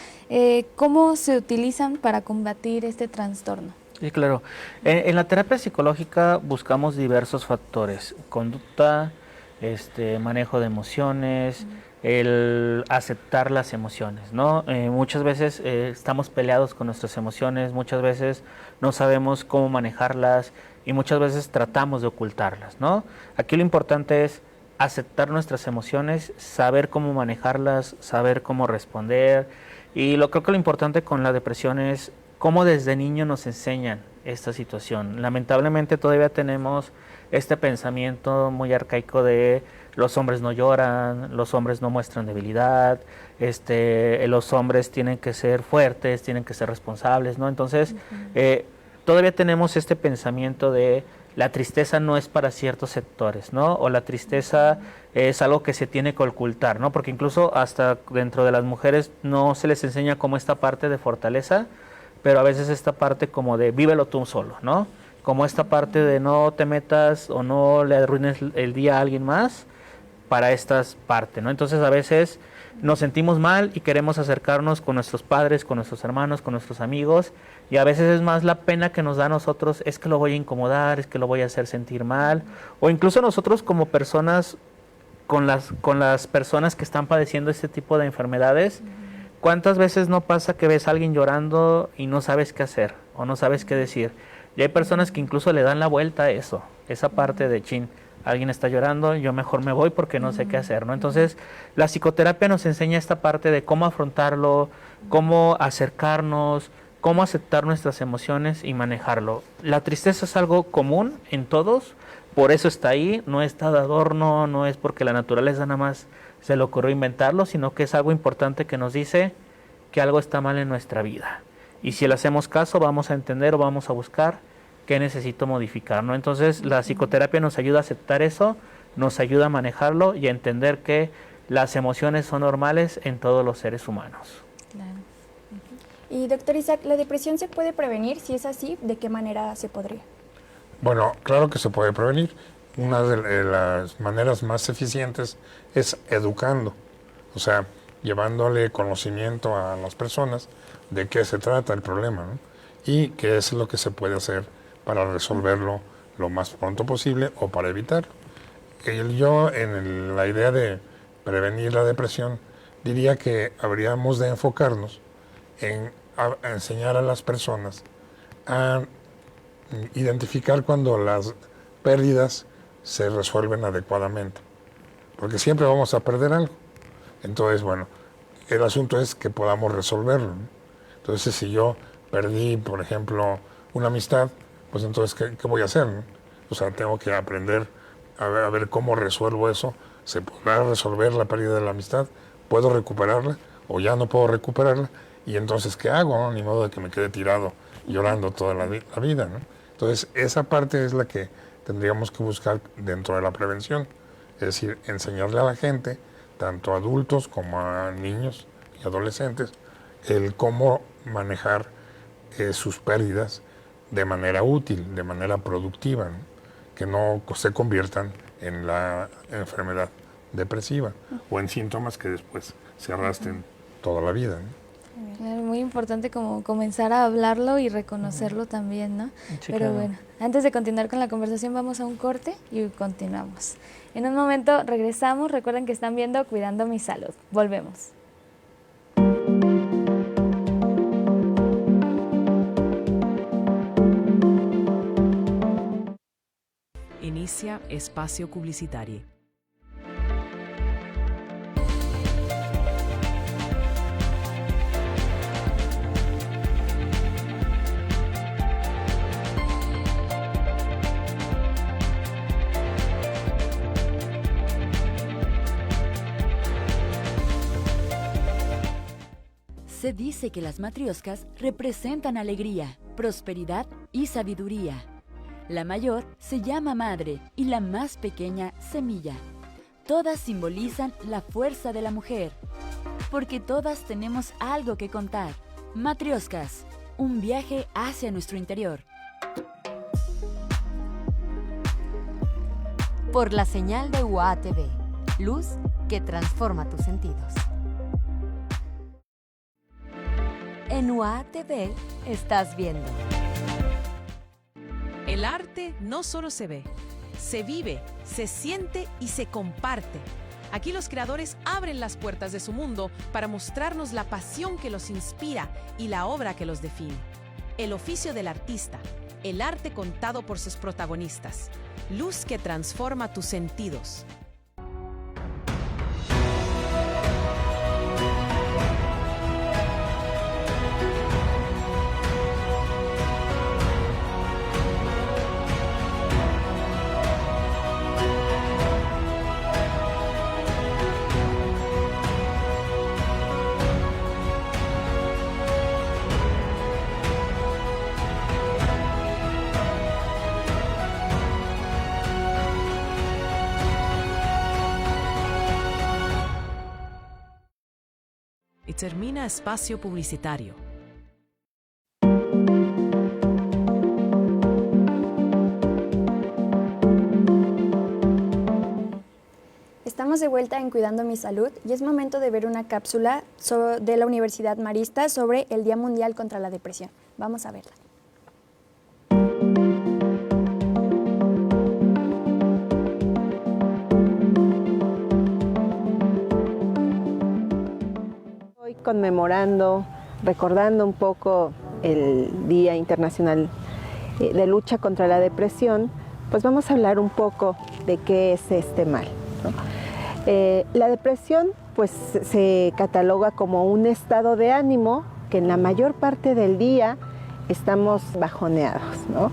¿cómo se utilizan para combatir este trastorno? Sí, claro. En la terapia psicológica buscamos diversos factores: conducta, manejo de emociones, el aceptar las emociones, ¿no? Muchas veces estamos peleados con nuestras emociones, muchas veces no sabemos cómo manejarlas y muchas veces tratamos de ocultarlas, ¿no? Aquí lo importante es aceptar nuestras emociones, saber cómo manejarlas, saber cómo responder. Y creo que lo importante con la depresión es cómo desde niño nos enseñan esta situación. Lamentablemente todavía tenemos este pensamiento muy arcaico de los hombres no lloran, los hombres no muestran debilidad, los hombres tienen que ser fuertes, tienen que ser responsables, ¿no? Entonces, todavía tenemos este pensamiento de la tristeza no es para ciertos sectores, ¿no? O la tristeza es algo que se tiene que ocultar, ¿no? Porque incluso hasta dentro de las mujeres no se les enseña como esta parte de fortaleza, pero a veces esta parte como de vívelo tú solo, ¿no? Como esta parte de no te metas o no le arruines el día a alguien más para esta parte, ¿no? Entonces a veces nos sentimos mal y queremos acercarnos con nuestros padres, con nuestros hermanos, con nuestros amigos, y a veces es más la pena que nos da a nosotros, es que lo voy a incomodar, es que lo voy a hacer sentir mal, o incluso nosotros como personas, con las personas que están padeciendo este tipo de enfermedades, ¿cuántas veces no pasa que ves a alguien llorando y no sabes qué hacer o no sabes qué decir? Y hay personas que incluso le dan la vuelta a eso, esa parte de chin, alguien está llorando, yo mejor me voy porque no sé qué hacer, ¿no? Entonces, la psicoterapia nos enseña esta parte de cómo afrontarlo, cómo acercarnos, cómo aceptar nuestras emociones y manejarlo. La tristeza es algo común en todos, por eso está ahí, no está de adorno, no es porque la naturaleza nada más se le ocurrió inventarlo, sino que es algo importante que nos dice que algo está mal en nuestra vida. Y si le hacemos caso, vamos a entender o vamos a buscar qué necesito modificar, ¿no? Entonces, la psicoterapia nos ayuda a aceptar eso, nos ayuda a manejarlo y a entender que las emociones son normales en todos los seres humanos. Claro. Y doctor Isaac, ¿la depresión se puede prevenir? Si es así, ¿de qué manera se podría? Bueno, claro que se puede prevenir. Una de las maneras más eficientes es educando, o sea, llevándole conocimiento a las personas de qué se trata el problema, ¿no? Y qué es lo que se puede hacer para resolverlo lo más pronto posible o para evitarlo. Yo, en la idea de prevenir la depresión, diría que habríamos de enfocarnos en enseñar a las personas a identificar cuando las pérdidas se resuelven adecuadamente, porque siempre vamos a perder algo. Entonces, bueno, el asunto es que podamos resolverlo, ¿no? Entonces, si yo perdí, por ejemplo, una amistad, pues entonces, ¿qué voy a hacer? ¿No? O sea, tengo que aprender a ver cómo resuelvo eso. ¿Se podrá resolver la pérdida de la amistad? ¿Puedo recuperarla o ya no puedo recuperarla? Y entonces, ¿qué hago? ¿No? Ni modo de que me quede tirado llorando toda la vida, ¿no? Entonces, esa parte es la que tendríamos que buscar dentro de la prevención. Es decir, enseñarle a la gente, tanto a adultos como a niños y adolescentes, el cómo manejar sus pérdidas de manera útil, de manera productiva, ¿no? Que no se conviertan en la enfermedad depresiva o en síntomas que después se arrastren toda la vida, ¿no? Claro, muy importante como comenzar a hablarlo y reconocerlo también, ¿no? Sí, Pero claro. bueno, antes de continuar con la conversación vamos a un corte y continuamos. En un momento regresamos, recuerden que están viendo Cuidando mi Salud. Volvemos. Inicia espacio publicitario. Se dice que las matrioscas representan alegría, prosperidad y sabiduría. La mayor se llama madre y la más pequeña semilla. Todas simbolizan la fuerza de la mujer, porque todas tenemos algo que contar. Matrioscas, un viaje hacia nuestro interior. Por la señal de UA TV, luz que transforma tus sentidos. En UA TV estás viendo. El arte no solo se ve, se vive, se siente y se comparte. Aquí los creadores abren las puertas de su mundo para mostrarnos la pasión que los inspira y la obra que los define. El oficio del artista, el arte contado por sus protagonistas. Luz que transforma tus sentidos. Y termina espacio publicitario. Estamos de vuelta en Cuidando mi Salud y es momento de ver una cápsula de la Universidad Marista sobre el Día Mundial contra la Depresión. Vamos a verla. Hoy conmemorando, recordando un poco el Día Internacional de Lucha contra la Depresión, pues vamos a hablar un poco de qué es este mal, ¿no? La depresión pues se cataloga como un estado de ánimo que en la mayor parte del día estamos bajoneados, ¿no?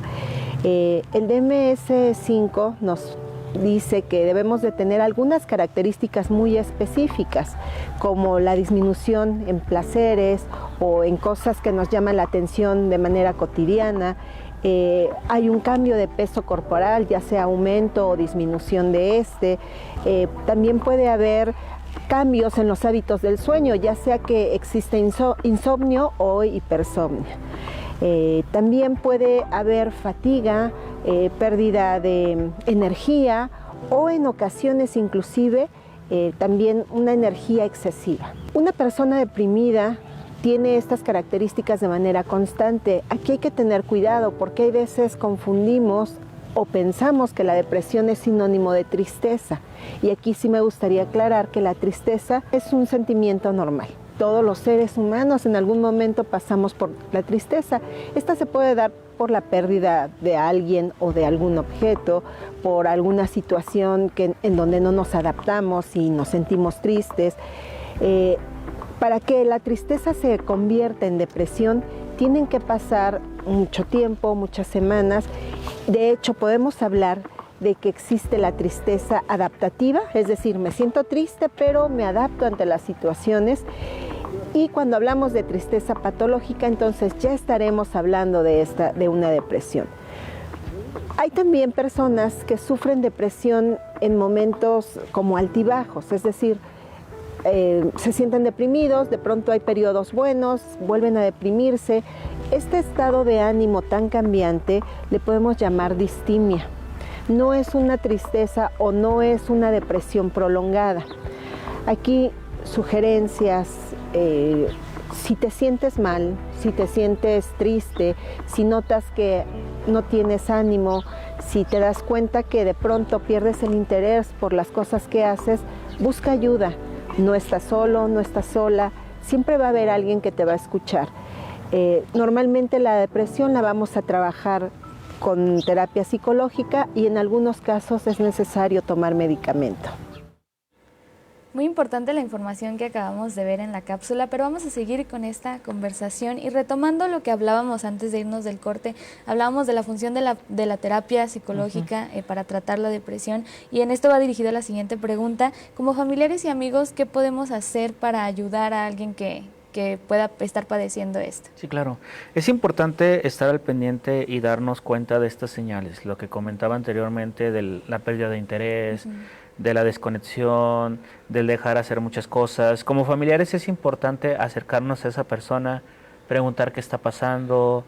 El DMS-5 nos dice que debemos de tener algunas características muy específicas, como la disminución en placeres o en cosas que nos llaman la atención de manera cotidiana. Hay un cambio de peso corporal, ya sea aumento o disminución de este. También puede haber cambios en los hábitos del sueño, ya sea que existe insomnio o hipersomnio. También puede haber fatiga, pérdida de energía o en ocasiones inclusive también una energía excesiva. Una persona deprimida tiene estas características de manera constante. Aquí hay que tener cuidado porque hay veces confundimos o pensamos que la depresión es sinónimo de tristeza. Y aquí sí me gustaría aclarar que la tristeza es un sentimiento normal. Todos los seres humanos en algún momento pasamos por la tristeza. Esta se puede dar por la pérdida de alguien o de algún objeto, por alguna situación en donde no nos adaptamos y nos sentimos tristes. Para que la tristeza se convierta en depresión, tienen que pasar mucho tiempo, muchas semanas. De hecho, podemos hablar de que existe la tristeza adaptativa, es decir, me siento triste, pero me adapto ante las situaciones. Y cuando hablamos de tristeza patológica, entonces ya estaremos hablando de una depresión. Hay también personas que sufren depresión en momentos como altibajos, es decir, se sienten deprimidos, de pronto hay periodos buenos, vuelven a deprimirse. Este estado de ánimo tan cambiante le podemos llamar distimia. No es una tristeza o no es una depresión prolongada. Aquí sugerencias, si te sientes mal, si te sientes triste, si notas que no tienes ánimo, si te das cuenta que de pronto pierdes el interés por las cosas que haces, busca ayuda. No estás solo, no estás sola, siempre va a haber alguien que te va a escuchar. Normalmente la depresión la vamos a trabajar con terapia psicológica y en algunos casos es necesario tomar medicamento. Muy importante la información que acabamos de ver en la cápsula, pero vamos a seguir con esta conversación y retomando lo que hablábamos antes de irnos del corte. Hablábamos de la función de la terapia psicológica para tratar la depresión, y en esto va dirigida la siguiente pregunta. Como familiares y amigos, ¿qué podemos hacer para ayudar a alguien que pueda estar padeciendo esto? Sí, claro. Es importante estar al pendiente y darnos cuenta de estas señales, lo que comentaba anteriormente de la pérdida de interés, de la desconexión, del dejar hacer muchas cosas. Como familiares es importante acercarnos a esa persona, preguntar qué está pasando,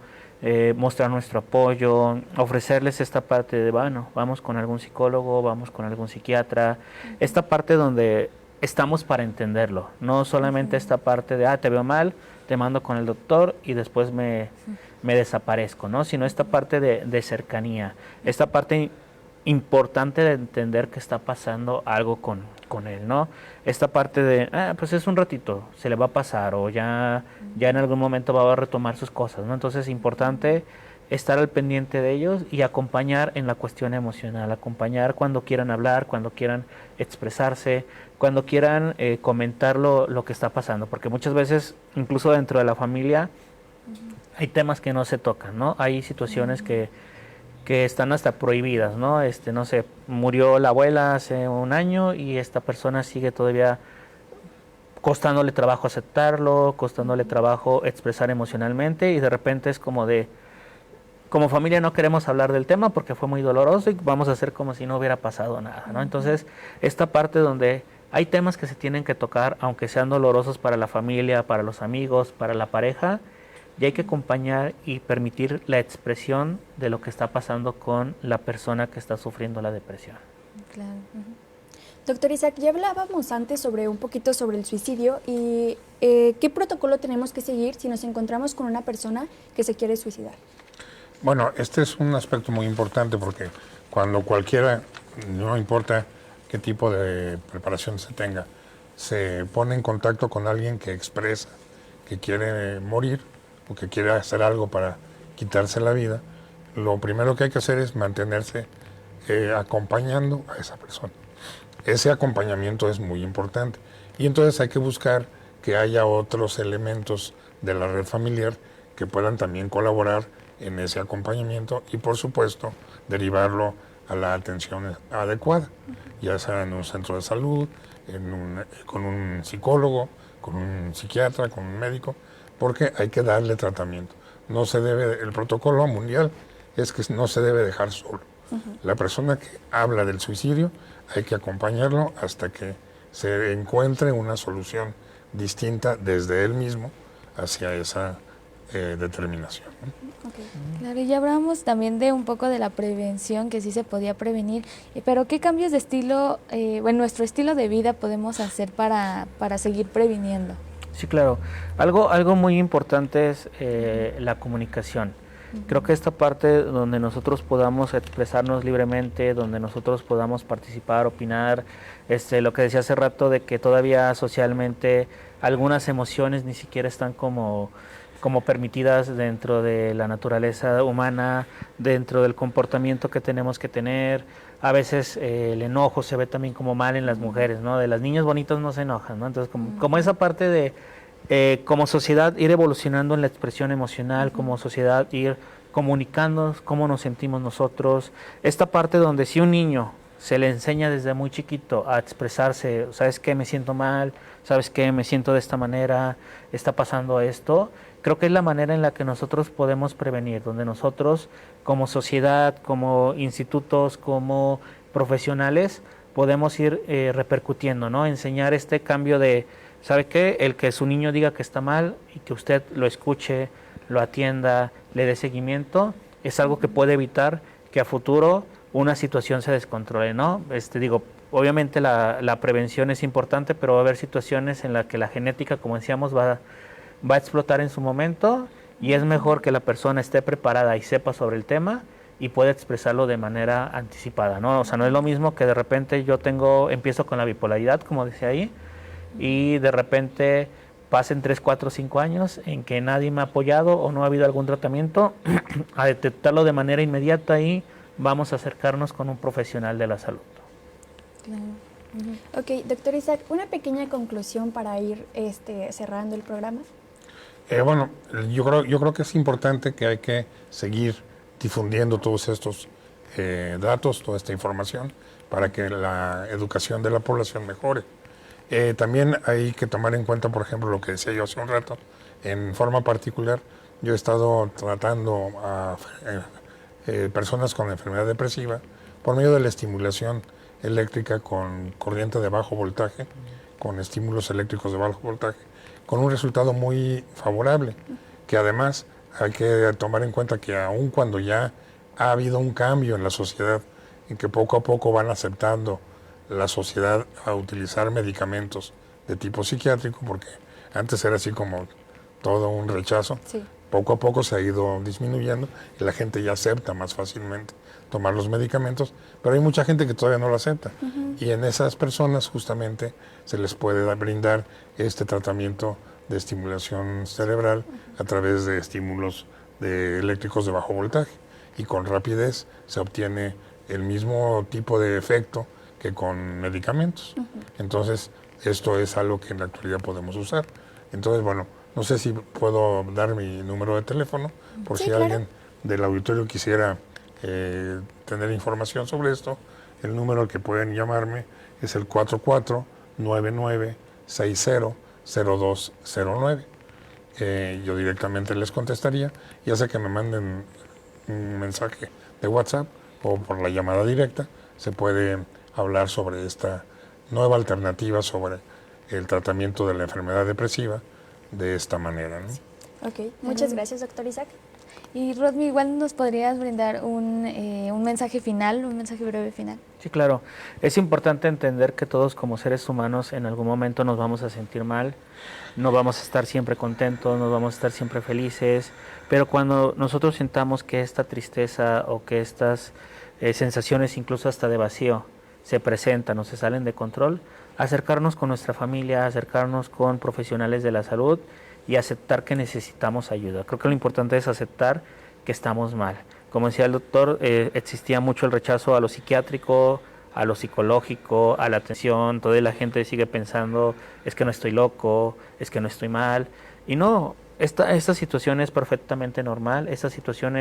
mostrar nuestro apoyo, ofrecerles esta parte de, bueno, vamos con algún psicólogo, vamos con algún psiquiatra, esta parte donde estamos para entenderlo, no solamente esta parte de, te veo mal, te mando con el doctor y después me desaparezco, ¿no? Sino esta parte de cercanía, esta parte importante de entender que está pasando algo con él, ¿no? Esta parte de, pues es un ratito, se le va a pasar, o ya en algún momento va a retomar sus cosas, ¿no? Entonces es importante estar al pendiente de ellos y acompañar en la cuestión emocional, acompañar cuando quieran hablar, cuando quieran expresarse, cuando quieran comentar lo que está pasando, porque muchas veces, incluso dentro de la familia, hay temas que no se tocan, ¿no? Hay situaciones que están hasta prohibidas, ¿no? No sé, murió la abuela hace un año y esta persona sigue todavía costándole trabajo aceptarlo, costándole trabajo expresar emocionalmente, y de repente es como familia no queremos hablar del tema porque fue muy doloroso y vamos a hacer como si no hubiera pasado nada, ¿no? Entonces, esta parte donde hay temas que se tienen que tocar, aunque sean dolorosos para la familia, para los amigos, para la pareja, y hay que acompañar y permitir la expresión de lo que está pasando con la persona que está sufriendo la depresión. Claro. Doctor Isaac, ya hablábamos antes un poquito sobre el suicidio y ¿qué protocolo tenemos que seguir si nos encontramos con una persona que se quiere suicidar? Bueno, este es un aspecto muy importante porque cuando cualquiera, no importa qué tipo de preparación se tenga, se pone en contacto con alguien que expresa que quiere morir o que quiere hacer algo para quitarse la vida, lo primero que hay que hacer es mantenerse acompañando a esa persona. Ese acompañamiento es muy importante y entonces hay que buscar que haya otros elementos de la red familiar que puedan también colaborar en ese acompañamiento y por supuesto derivarlo a la atención adecuada, ya sea en un centro de salud, con un psicólogo, con un psiquiatra, con un médico, porque hay que darle tratamiento. No se debe, el protocolo mundial es que no se debe dejar solo. La persona que habla del suicidio hay que acompañarlo hasta que se encuentre una solución distinta desde él mismo hacia esa determinación. Claro, y ya hablamos también de un poco de la prevención, que sí se podía prevenir, pero ¿qué cambios de estilo, nuestro estilo de vida podemos hacer para seguir previniendo? Sí, claro. Algo muy importante es la comunicación. Creo que esta parte donde nosotros podamos expresarnos libremente, donde nosotros podamos participar, opinar, lo que decía hace rato de que todavía socialmente algunas emociones ni siquiera están como permitidas dentro de la naturaleza humana, dentro del comportamiento que tenemos que tener. A veces el enojo se ve también como mal en las mujeres, ¿no? De las niñas bonitas no se enojan, ¿no? Entonces, como esa parte de como sociedad ir evolucionando en la expresión emocional, como sociedad ir comunicándonos cómo nos sentimos nosotros. Esta parte donde si un niño se le enseña desde muy chiquito a expresarse, ¿sabes qué? Me siento mal, ¿sabes qué? Me siento de esta manera, está pasando esto. Creo que es la manera en la que nosotros podemos prevenir, donde nosotros como sociedad, como institutos, como profesionales, podemos ir repercutiendo, ¿no? Enseñar este cambio de, ¿sabe qué? El que su niño diga que está mal y que usted lo escuche, lo atienda, le dé seguimiento, es algo que puede evitar que a futuro una situación se descontrole, ¿no? Obviamente la prevención es importante, pero va a haber situaciones en las que la genética, como decíamos, va a explotar en su momento y es mejor que la persona esté preparada y sepa sobre el tema y pueda expresarlo de manera anticipada, ¿no? O sea, no es lo mismo que de repente empiezo con la bipolaridad, como decía ahí, y de repente pasen 3, 4, 5 años en que nadie me ha apoyado o no ha habido algún tratamiento, a detectarlo de manera inmediata y vamos a acercarnos con un profesional de la salud. Claro. Ok, doctor Isaac, una pequeña conclusión para ir cerrando el programa. Bueno, yo creo que es importante que hay que seguir difundiendo todos estos datos, toda esta información, para que la educación de la población mejore. También hay que tomar en cuenta, por ejemplo, lo que decía yo hace un rato, en forma particular, yo he estado tratando a personas con enfermedad depresiva por medio de la estimulación eléctrica con corriente de bajo voltaje, con estímulos eléctricos de bajo voltaje, con un resultado muy favorable, que además hay que tomar en cuenta que aun cuando ya ha habido un cambio en la sociedad, en que poco a poco van aceptando la sociedad a utilizar medicamentos de tipo psiquiátrico, porque antes era así como todo un rechazo, sí. Poco a poco se ha ido disminuyendo y la gente ya acepta más fácilmente tomar los medicamentos, pero hay mucha gente que todavía no lo acepta. Y en esas personas justamente se les puede brindar este tratamiento de estimulación cerebral a través de estímulos eléctricos de bajo voltaje, y con rapidez se obtiene el mismo tipo de efecto que con medicamentos. Entonces, esto es algo que en la actualidad podemos usar. Entonces, bueno, no sé si puedo dar mi número de teléfono por si alguien del auditorio quisiera tener información sobre esto. El número al que pueden llamarme es el 4499600209. Yo directamente les contestaría, ya sea que me manden un mensaje de WhatsApp o por la llamada directa, se puede hablar sobre esta nueva alternativa sobre el tratamiento de la enfermedad depresiva de esta manera, ¿no? Ok, muchas gracias, doctor Isaac. Y Rodmi, igual nos podrías brindar un mensaje final, un mensaje breve final. Sí, claro. Es importante entender que todos como seres humanos en algún momento nos vamos a sentir mal, no vamos a estar siempre contentos, no vamos a estar siempre felices, pero cuando nosotros sintamos que esta tristeza o que estas sensaciones incluso hasta de vacío se presentan o se salen de control, acercarnos con nuestra familia, acercarnos con profesionales de la salud y aceptar que necesitamos ayuda. Creo que lo importante es aceptar que estamos mal. Como decía el doctor, existía mucho el rechazo a lo psiquiátrico, a lo psicológico, a la atención. Toda la gente sigue pensando, es que no estoy loco, es que no estoy mal. Y no, esta situación es perfectamente normal. Esta situación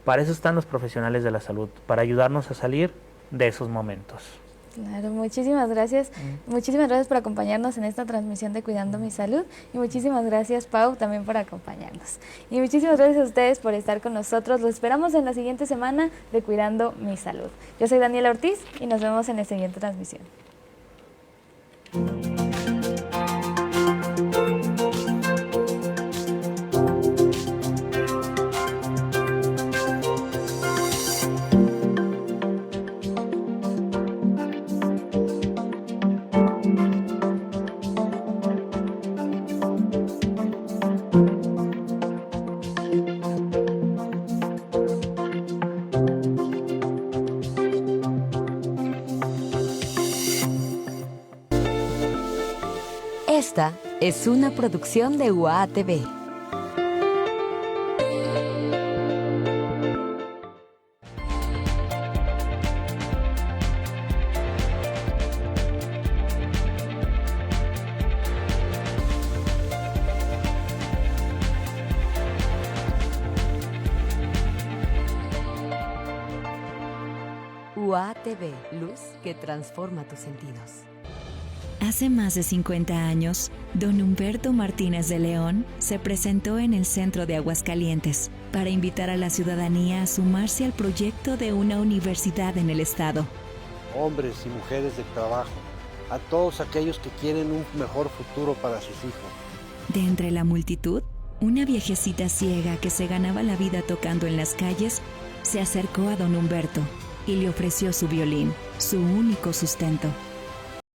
para eso están los profesionales de la salud, para ayudarnos a salir de esos momentos. Claro, muchísimas gracias. Muchísimas gracias por acompañarnos en esta transmisión de Cuidando mi Salud. Y muchísimas gracias, Pau, también por acompañarnos. Y muchísimas gracias a ustedes por estar con nosotros. Los esperamos en la siguiente semana de Cuidando mi Salud. Yo soy Daniela Ortiz y nos vemos en la siguiente transmisión. Esta es una producción de UAA TV. UA TV, luz que transforma tus sentidos. Hace más de 50 años, don Humberto Martínez de León se presentó en el centro de Aguascalientes para invitar a la ciudadanía a sumarse al proyecto de una universidad en el estado. Hombres y mujeres de trabajo, a todos aquellos que quieren un mejor futuro para sus hijos. De entre la multitud, una viejecita ciega que se ganaba la vida tocando en las calles se acercó a don Humberto y le ofreció su violín, su único sustento.